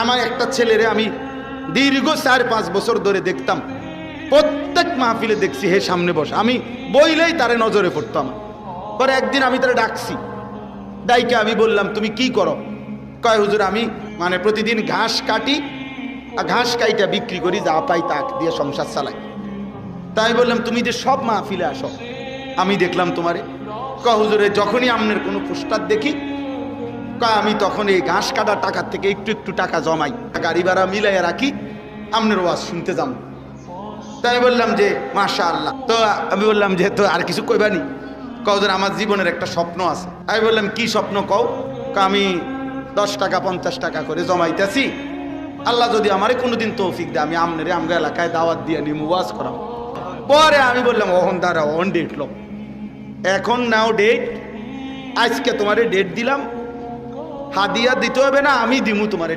আমার একটা ছেলেরে আমি দীর্ঘ 4-5 বছর ধরে দেখতাম, প্রত্যেক মাহফিলে দেখছি হে সামনে বসে, আমি বইলেই তারে নজরে পড়তাম। পরে একদিন আমি তারে ডাকছি, ডাইকে আমি বললাম তুমি কি করো? কয় হুজুর আমি মানে প্রতিদিন ঘাস কাটি, আর ঘাস কাইটা বিক্রি করি, যা পাই তাক দিয়ে সংসার চালাই। তাই বললাম তুমি যে সব মাহফিলে আসো, আমি দেখলাম তোমারে। কয় হুজুরে যখনই আমনের কোনো পোস্টার দেখি, কয় আমি তখন এই ঘাস কাটার টাকার থেকে একটু একটু টাকা জমাই, গাড়ি ভাড়া মিলাইয়া রাখি, আমনের ওয়াজ শুনতে যাবো। তাই বললাম যে মাশাআল্লাহ। তো আমি বললাম যে তো আর কিছু কইবানি? কও যে আমার জীবনের একটা স্বপ্ন আছে। আমি বললাম কি স্বপ্ন কও? আমি 10 টাকা 50 টাকা করে জমাইতেছি, আল্লাহ যদি আমারে কোনোদিন তৌফিক দেয় আমি আমনেরে আমগা এলাকায় দাওয়াত দিয়ে নিমু, ওয়াজ করাম। পরে আমি বললাম ওহন দাঁড়া, ওহন ডেট লো, এখন নাও ডেট, আজকে তোমারে ডেট দিলাম, হাদিয়া দিতে হবে না, আমি দিমু তোমারে।